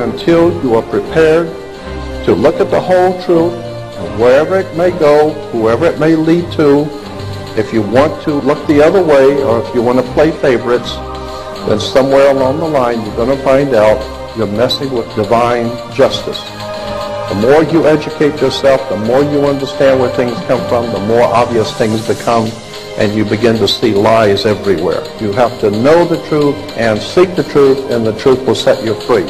until you are prepared to look at the whole truth, and wherever it may go, whoever it may lead to, if you want to look the other way, or if you want to play favorites, then somewhere along the line you're going to find out you're messing with divine justice. The more you educate yourself, the more you understand where things come from, the more obvious things become, and you begin to see lies everywhere. You have to know the truth and seek the truth, and the truth will set you free.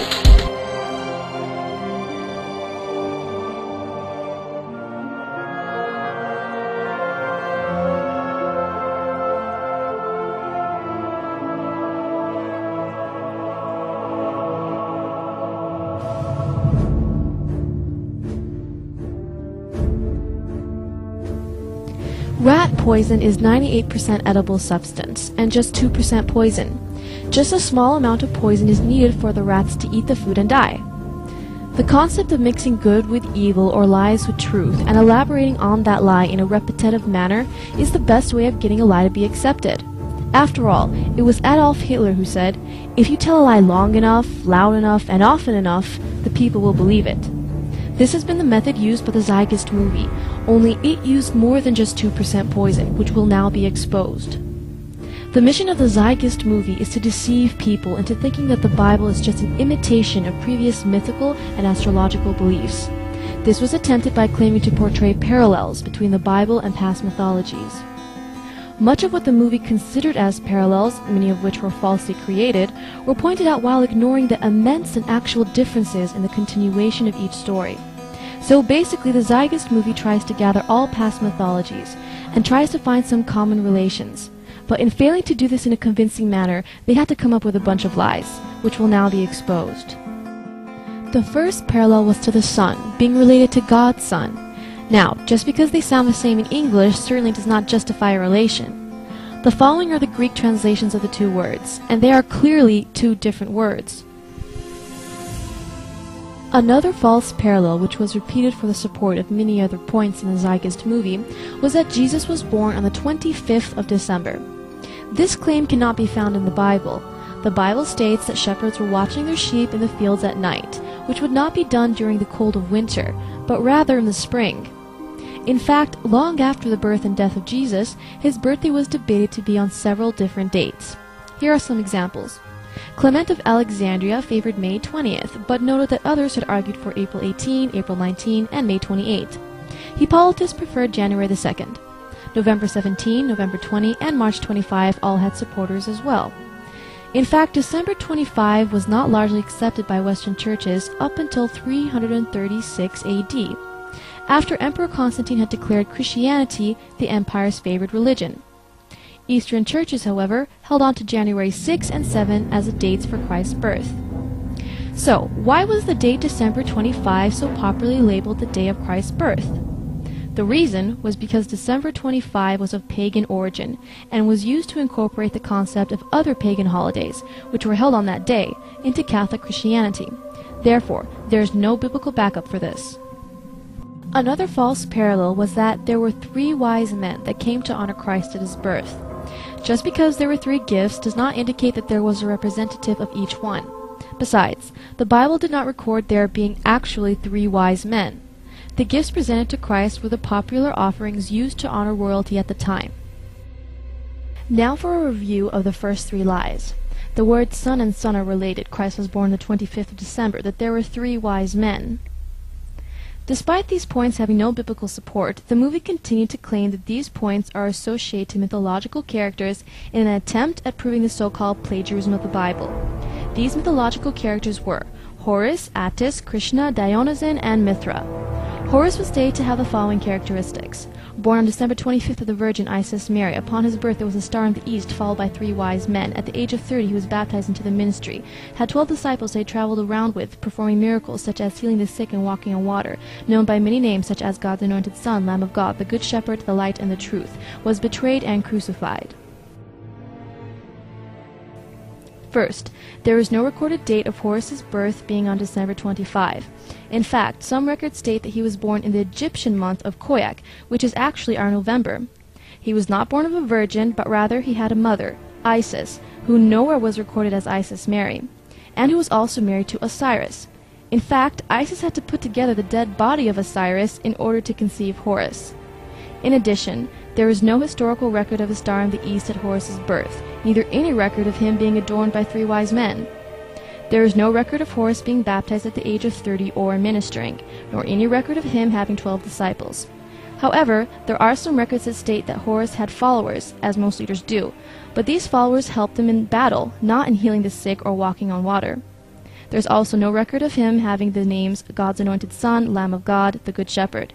Rat poison is 98% edible substance and just 2% poison. Just a small amount of poison is needed for the rats to eat the food and die. The concept of mixing good with evil or lies with truth and elaborating on that lie in a repetitive manner is the best way of getting a lie to be accepted. After all, it was Adolf Hitler who said, "If you tell a lie long enough, loud enough, and often enough, the people will believe it." This has been the method used by the Zeitgeist movie, only it used more than just 2% poison, which will now be exposed. The mission of the Zeitgeist movie is to deceive people into thinking that the Bible is just an imitation of previous mythical and astrological beliefs. This was attempted by claiming to portray parallels between the Bible and past mythologies. Much of what the movie considered as parallels, many of which were falsely created, were pointed out while ignoring the immense and actual differences in the continuation of each story. So basically, the Zeitgeist movie tries to gather all past mythologies and tries to find some common relations. But in failing to do this in a convincing manner, they had to come up with a bunch of lies, which will now be exposed. The first parallel was to the sun, being related to God's son. Now, just because they sound the same in English certainly does not justify a relation. The following are the Greek translations of the two words, and they are clearly two different words. Another false parallel, which was repeated for the support of many other points in the Zeitgeist movie, was that Jesus was born on the 25th of December. This claim cannot be found in the Bible. The Bible states that shepherds were watching their sheep in the fields at night, which would not be done during the cold of winter, but rather in the spring. In fact, long after the birth and death of Jesus, his birthday was debated to be on several different dates. Here are some examples. Clement of Alexandria favored May 20th, but noted that others had argued for April 18, April 19, and May 28. Hippolytus preferred January the 2nd. November 17, November 20, and March 25 all had supporters as well. In fact, December 25 was not largely accepted by Western churches up until 336 AD, after Emperor Constantine had declared Christianity the empire's favored religion. Eastern churches, however, held on to January 6 and 7 as the dates for Christ's birth. So, why was the date December 25 so popularly labeled the day of Christ's birth? The reason was because December 25 was of pagan origin and was used to incorporate the concept of other pagan holidays, which were held on that day, into Catholic Christianity. Therefore, there is no biblical backup for this. Another false parallel was that there were 3 wise men that came to honor Christ at his birth. Just because there were 3 gifts does not indicate that there was a representative of each one. Besides, the Bible did not record there being actually 3 wise men. The gifts presented to Christ were the popular offerings used to honor royalty at the time. Now for a review of the first 3 lies. The words son and son are related. Christ was born the 25th of December. That there were 3 wise men. Despite these points having no biblical support, the movie continued to claim that these points are associated to mythological characters in an attempt at proving the so-called plagiarism of the Bible. These mythological characters were Horus, Attis, Krishna, Dionysian, and Mithra. Horus was stated to have the following characteristics. Born on December 25th of the Virgin Isis Mary, upon his birth there was a star in the east, followed by 3 wise men. At the age of 30 he was baptized into the ministry. Had 12 disciples they traveled around with, performing miracles such as healing the sick and walking on water. Known by many names such as God's anointed Son, Lamb of God, the Good Shepherd, the Light, and the Truth. Was betrayed and crucified. First, there is no recorded date of Horus's birth being on December 25. In fact, some records state that he was born in the Egyptian month of Koyak, which is actually our November. He was not born of a virgin, but rather he had a mother, Isis, who nowhere was recorded as Isis Mary, and who was also married to Osiris. In fact, Isis had to put together the dead body of Osiris in order to conceive Horus. In addition, there is no historical record of a star in the east at Horus's birth, neither any record of him being adorned by 3 wise men. There is no record of Horus being baptized at the age of 30 or ministering, nor any record of him having 12 disciples. However, there are some records that state that Horus had followers, as most leaders do, but these followers helped him in battle, not in healing the sick or walking on water. There's also no record of him having the names God's anointed Son, Lamb of God, the Good Shepherd.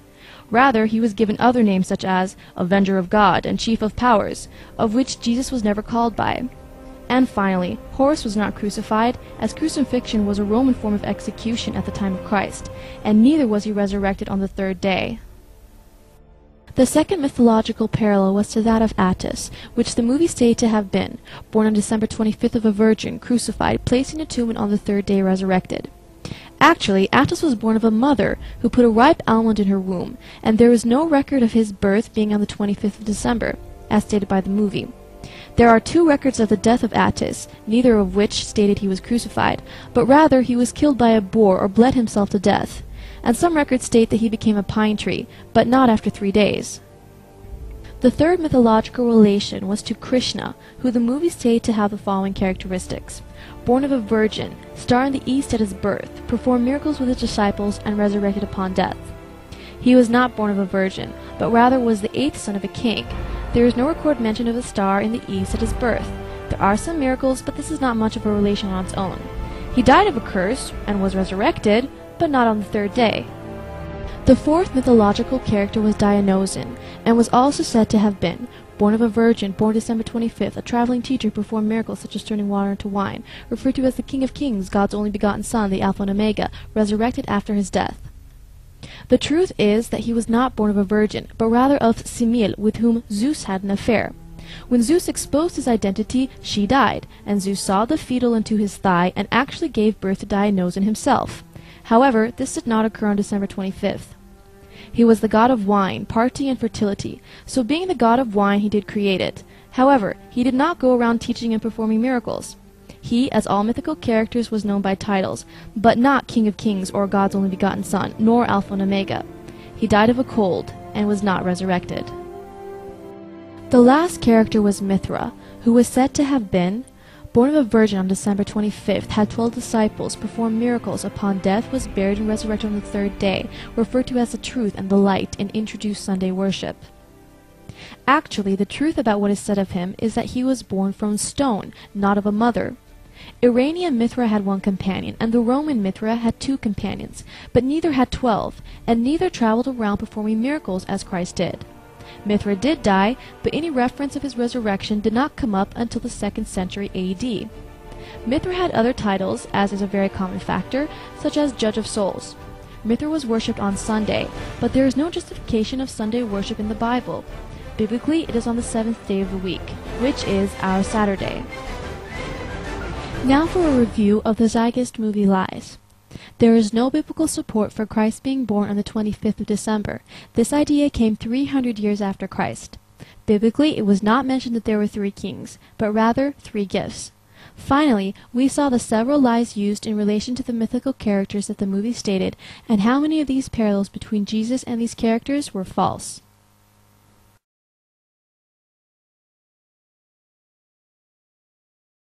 Rather, he was given other names such as Avenger of God and Chief of Powers, of which Jesus was never called by. And finally, Horus was not crucified, as crucifixion was a Roman form of execution at the time of Christ, and neither was he resurrected on the 3rd day. The second mythological parallel was to that of Attis, which the movie stated to have been, born on December 25th of a virgin, crucified, placed in a tomb, and on the 3rd day resurrected. Actually, Attis was born of a mother who put a ripe almond in her womb, and there is no record of his birth being on the 25th of December, as stated by the movie. There are 2 records of the death of Attis, neither of which stated he was crucified, but rather he was killed by a boar or bled himself to death. And some records state that he became a pine tree, but not after 3 days. The third mythological relation was to Krishna, who the movie stated to have the following characteristics. Born of a virgin, star in the east at his birth, performed miracles with his disciples, and resurrected upon death. He was not born of a virgin, but rather was the 8th son of a king. There is no record mention of a star in the east at his birth. There are some miracles, but this is not much of a relation on its own. He died of a curse, and was resurrected, but not on the 3rd day. The fourth mythological character was Dionysian, and was also said to have been born of a virgin, born December 25th, a traveling teacher who performed miracles such as turning water into wine, referred to as the King of Kings, God's only begotten Son, the Alpha and Omega, resurrected after his death. The truth is that he was not born of a virgin, but rather of Semele, with whom Zeus had an affair. When Zeus exposed his identity, she died, and Zeus saw the fetal into his thigh and actually gave birth to Dionysian himself. However, this did not occur on December 25th. He was the god of wine, party, and fertility, so being the god of wine he did create it. However, he did not go around teaching and performing miracles. He, as all mythical characters, was known by titles, but not King of Kings or God's only begotten Son, nor Alpha and Omega. He died of a cold, and was not resurrected. The last character was Mithra, who was said to have been born of a virgin on December 25th, had 12 disciples, performed miracles, upon death was buried and resurrected on the 3rd day, referred to as the truth and the light, and introduced Sunday worship. Actually, the truth about what is said of him is that he was born from stone, not of a mother. Iranian Mithra had 1 companion, and the Roman Mithra had 2 companions, but neither had 12, and neither traveled around performing miracles as Christ did. Mithra did die, but any reference of his resurrection did not come up until the 2nd century AD. Mithra had other titles, as is a very common factor, such as Judge of Souls. Mithra was worshipped on Sunday, but there is no justification of Sunday worship in the Bible. Biblically, it is on the 7th day of the week, which is our Saturday. Now for a review of the Zeitgeist movie Lies. There is no biblical support for Christ being born on the 25th of December. This idea came 300 years after Christ. Biblically, it was not mentioned that there were 3 kings, but rather 3 gifts. Finally, we saw the several lies used in relation to the mythical characters that the movie stated, and how many of these parallels between Jesus and these characters were false.